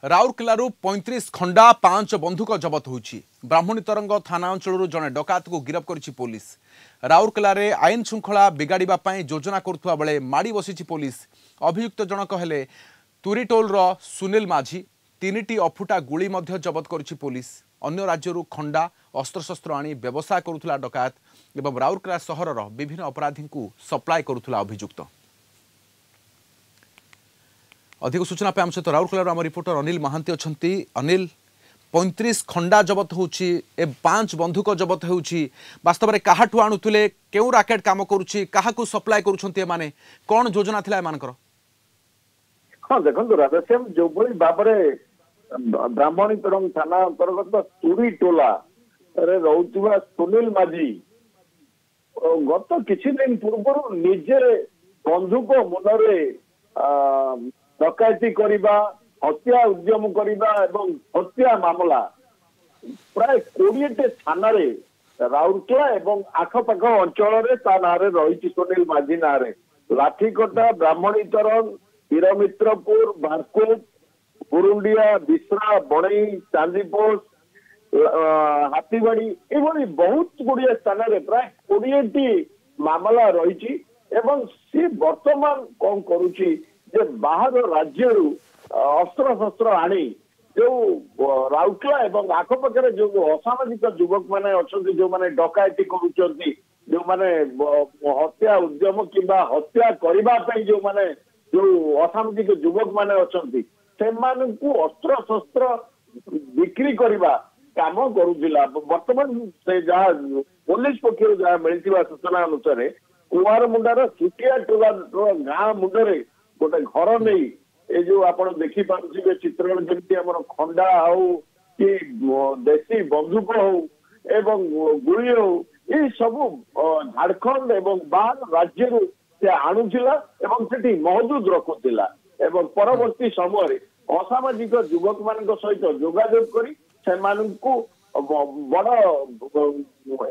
राउरकेलू 35 खंडा 5 बंधुक जबत होची। ब्राह्मणी तरंग थाना अंचल जड़े डकात को गिरफ्त करिछि पुलिस। राउरकेला रे आईन श्रृंखला बिगाड़िबा पई योजना करुवा बेले माड़ी बसिछि पुलिस। अभियुक्त जनक हेले तुरीटोल रो सुनील माझी। 3टी अफुटा गुली मध्य जबत करिछि पुलिस। अन्य राज्यरू खंडा अस्त्रशस्त्र आनी व्यवसाय करुथुला डकात एवं राउरकेला सहरर विभिन्न अपराधी को सप्लाय करुथुला अभियुक्त। अधिक सूचना पे आम सहित राउरकेला आम रिपोर्टर अनिल महांती अच्छी। अनिल, 35 खंडा जबत होची, 5 बंधुक जबत होची, वास्तव में काहाठू आणुले केउ राकेट काम करुची, काहाकू सप्लाय करुछंती माने कोन योजना थिला एमानकर? हाँ देखो राधेश्याम जो भाव में ब्राह्मणी तरंग थाना अंतर्गत तुरी टोला रे रहुवा सुनील माझी गत किछि दिन पूर्व निजे बंधुक मुनरे डकायती करिबा, हत्या उद्यम करिबा एवं हत्या मामला प्राय 20टे थाना रे राउरकेला एवं आखपाख अंचल रे ता नारे रही सुनील माझी नारे लाठीकटा, ब्राह्मणी तरंग, हीरमित्रपुर, बारकोट, बुरुंडिया, बिश्रा, बणई, चांदीपोष, हाथीबाड़ी एभली बहुत गुड़िया स्थान रे प्राय 20टी मामला रही एवं सी वर्तमान कौन करुची जे बाहर राज्य अस्त्र शस्त्र आनी जो राउरकेला एवं आखपाखे जो असामाजिक युवक मैंने अच्छा जो मैंने डकायती करुँच जो मैंने हत्या उद्यम किंबा हत्या करने जो मैंने जो असामाजिक युवक मैंने अच्छा से अस्त्र शस्त्र बिक्री करवा काम करुला। बर्तमान से जहाँ पुलिस पक्ष जहाँ मिलता सूचना अनुसार कुआर मुंडार चुटिया टोला गाँ मुंडरे गोटे घर नहीं ये जो आप देखिपे चित्रण जमी आम खंडा हो कि देशी बंदूक हो एवं गुड़ी हो ये सब झारखंड एवं बाहर राज्य से आणुला एवं सेठी मौजूद रखुला एवं परवर्ती समय असामाजिक युवक मान सहित जोगाजोग करी बड़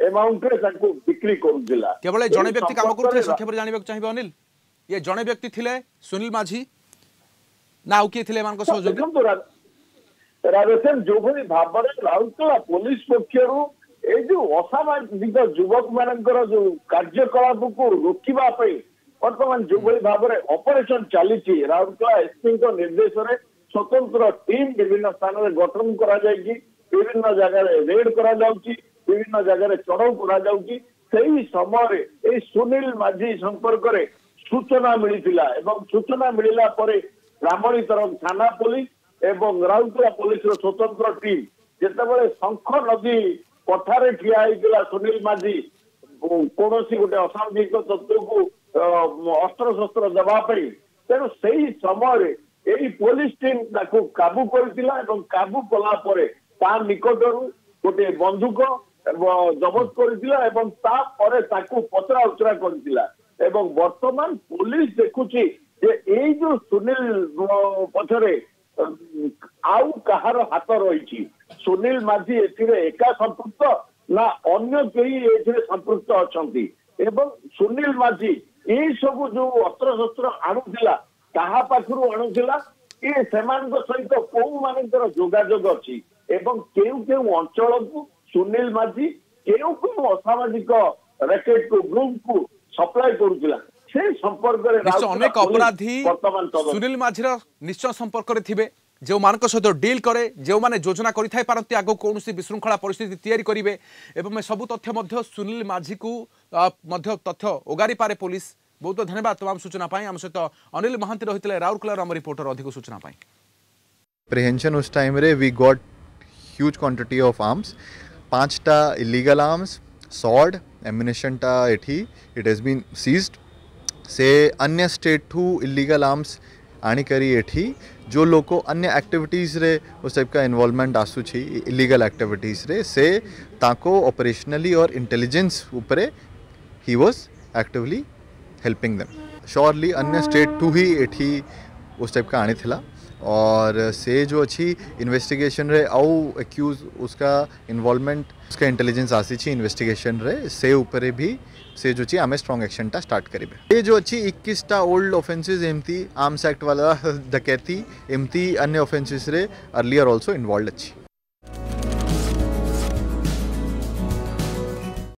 एमाउंट रे बिक्री करुला। केवल जड़े व्यक्ति काम करते संक्षेप जानवा चाहिए अनिल, ये जड़े व्यक्ति थिले सुनील माझी ना आउ किए थिले एमानक सहयोगी? राधेश्याम जो भाई भाव में राउरकेला पुलिस पक्षरु ए जो असामाजिक युवक मानकर जो कार्यकलाप को रोकवा वर्तमान जो भाई भाव में ऑपरेशन चली राउरकेला एसपी निर्देश में स्वतंत्र टीम विभिन्न स्थान में गठन करा जायछि, विभिन्न जगह रेड करा जाउछि, विभिन्न जगह चढ़ाऊ करा जाउछि। सेही समय ए सुनील माझी संपर्क में सूचना मिलिथिला एवं सूचना मिलिला परे ब्राह्मणी तरफ थाना पुलिस एवं राउरकेला पुलिस स्वतंत्र टीम जितेबाला शंख नदी पठारे ठिया होइतिला सुनील माझी कौन गोटे असामाजिक तत्व को अस्त्र शस्त्र देवाई तेणु से ही समय यही पुलिस टीम काबू करथिला एवं काबू कला परे ता निकटरू गोटे बंदूक जबत करथिला एवं ता परे ताकू पचरा उचरा करथिला एवं वर्तमान पुलिस देखुची ये जो सुनील पछरे आउ कहार हाथ रही सुनील माझी एका संपृक्त ना अन्य कई संपृक्त अच्छी एवं सुनील माझी ये सब जो अस्त्र शस्त्र आणुला कहा पाखु आणुला ये सहित कौ मानकर जोगाजोग अच्छी एवं केउ केउ अंचल को सुनील माझी केउ केउ असामाजिक रैकेट को ग्रुप को सप्लाई करुला से संपर्क अनेक अपराधी सुनील माझीर निश्चय संपर्क थे जो मान सहित डील करे जो माने योजना करिथाय पारंती आगो कौन विशृंखला परिस्थिति तैयारी करेंगे एवं सबू तथ्य सुनील माझी को तथ्य ओगारी पारे पुलिस। बहुत बहुत धन्यवाद तमाम सूचना पाई। आम सहित अनिल महांती रही राउरकेला आम रिपोर्टर अधिक सूचना पाई। प्रिहेंशन उस टाइम रे we got huge quantity of arms, 5टा इलीगल आर्म्स, सॉर्ड, एम्युनिशन टा एठी इट हैज बीन सीज्ड से अन्य स्टेट टू इलीगल आर्म्स आनी करी एठी जो लोको अन्य एक्टिविटीज रे उस टाइप का इन्वॉल्वमेंट आसुछि इलीगल एक्टिविटीज रे से ताको ऑपरेशनली और इंटेलिजेंस उपरे he was actively helping them. Surely अन्य स्टेट टू ही एठी उस टाइप का आनी थिला और से जो अच्छी इन्वेस्टिगेशन रे आउ एक्यूज उसका इन्वॉल्वमेंट उसका इंटेलिजेंस आसी छी इन्वेस्टिगेशन रे से ऊपर भी से जो ची आमे स्ट्रॉन्ग एक्शन टा स्टार्ट करिबे। ये जो अच्छी 21 टा ओल्ड ऑफेंसेस एमती आर्म्स एक्ट वाला डकैती एमती अन्य ऑफेंसेस रे अर्लियर आल्सो इन्वॉल्वड अच्छी।